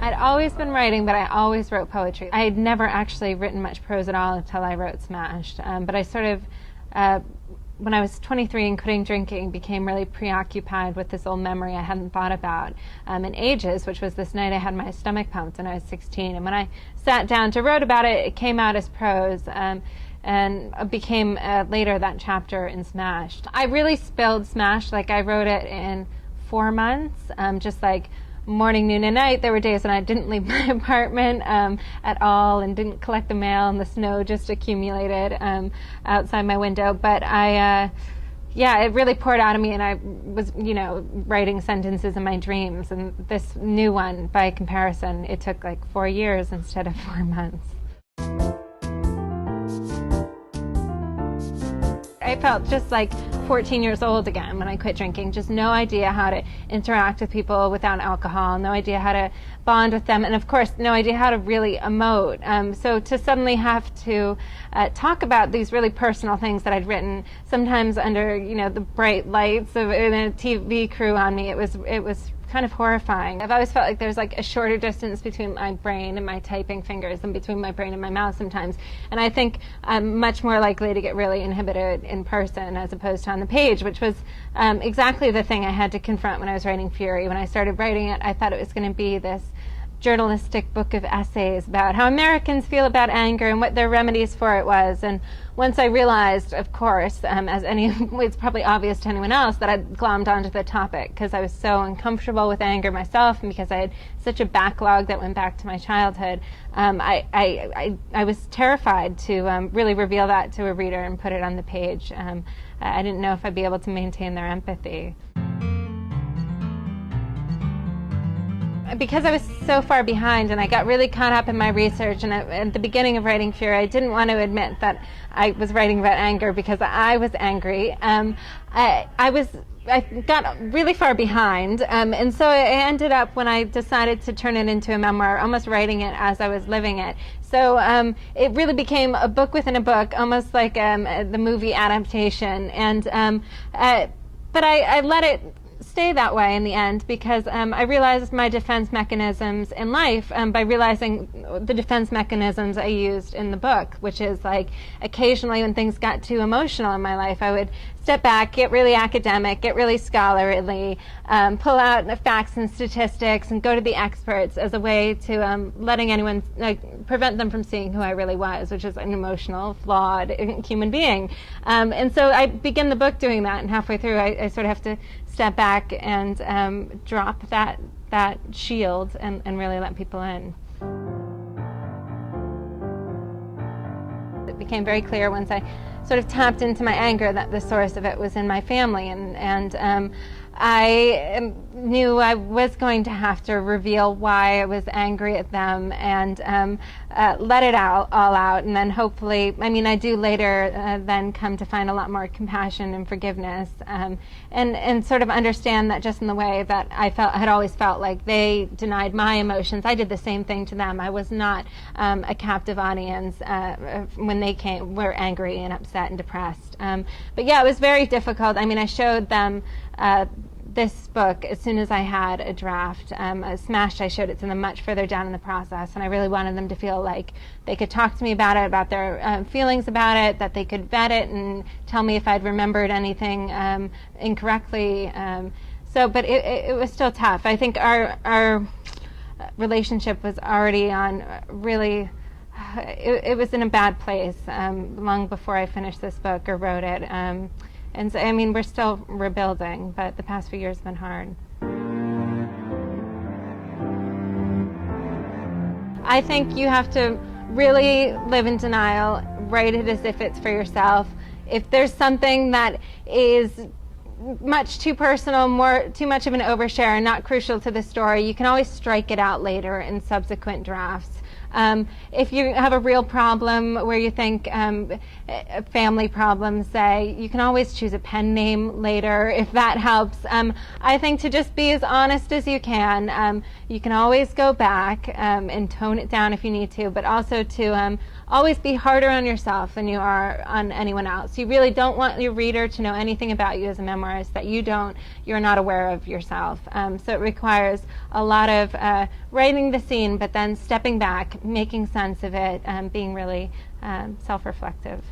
I'd always been writing, but I always wrote poetry. I had never actually written much prose at all until I wrote Smashed. But I sort of, when I was 23 and quitting drinking, became really preoccupied with this old memory I hadn't thought about in ages, which was this night I had my stomach pumped when I was 16. And when I sat down to write about it, it came out as prose. And became later that chapter in Smashed. I really spilled Smashed, like I wrote it in 4 months, just like morning, noon, and night. There were days when I didn't leave my apartment at all and didn't collect the mail, and the snow just accumulated outside my window. But yeah, it really poured out of me, and I was, writing sentences in my dreams. And this new one, by comparison, it took like 4 years instead of 4 months. I felt just like 14 years old again when I quit drinking. Just no idea how to interact with people without alcohol, no idea how to bond with them, and of course no idea how to really emote. So to suddenly have to talk about these really personal things that I'd written, sometimes under the bright lights of a TV crew on me, it was kind of horrifying. I've always felt like there's like a shorter distance between my brain and my typing fingers than between my brain and my mouth sometimes. And I think I'm much more likely to get really inhibited in person as opposed to on the page, which was exactly the thing I had to confront when I was writing Furry. When I started writing it, I thought it was going to be this journalistic book of essays about how Americans feel about anger and what their remedies for it was. And once I realized, of course, it's probably obvious to anyone else, that I'd glommed onto the topic because I was so uncomfortable with anger myself, and because I had such a backlog that went back to my childhood, I was terrified to really reveal that to a reader and put it on the page. I didn't know if I'd be able to maintain their empathy. Because I was so far behind and I got really caught up in my research, and at the beginning of writing Furry, I didn't want to admit that I was writing about anger because I was angry. I got really far behind, and so I ended up, when I decided to turn it into a memoir, almost writing it as I was living it. So it really became a book within a book, almost like the movie adaptation. And but I let it stay that way in the end, because I realized my defense mechanisms in life by realizing the defense mechanisms I used in the book, which is like occasionally when things got too emotional in my life, I would step back, get really academic, get really scholarly, pull out the facts and statistics and go to the experts as a way to letting anyone, prevent them from seeing who I really was, which is an emotional, flawed human being. And so I begin the book doing that, and halfway through I sort of have to step back and drop that shield and really let people in. It became very clear once I sort of tapped into my anger that the source of it was in my family, and I knew I was going to have to reveal why I was angry at them and let it all out, and then hopefully, I do later then come to find a lot more compassion and forgiveness, and sort of understand that just in the way that I had always felt like they denied my emotions, I did the same thing to them. I was not a captive audience when they were angry and upset and depressed. But yeah, it was very difficult. I showed them this book as soon as I had a draft. Smashed, I showed it to them much further down in the process, and I really wanted them to feel like they could talk to me about it, about their feelings about it, that they could vet it and tell me if I'd remembered anything incorrectly. But it was still tough. I think our relationship was already on really, it was in a bad place long before I finished this book or wrote it. And so, we're still rebuilding, but the past few years have been hard. I think you have to really live in denial, write it as if it's for yourself. If there's something that is much too personal, too much of an overshare and not crucial to the story, you can always strike it out later in subsequent drafts. If you have a real problem where you think family problems, say, you can always choose a pen name later if that helps. I think to just be as honest as you can. You can always go back and tone it down if you need to, but also to always be harder on yourself than you are on anyone else. You really don't want your reader to know anything about you as a memoirist that you're not aware of yourself. So it requires a lot of writing the scene, but then stepping back, making sense of it, being really self-reflective.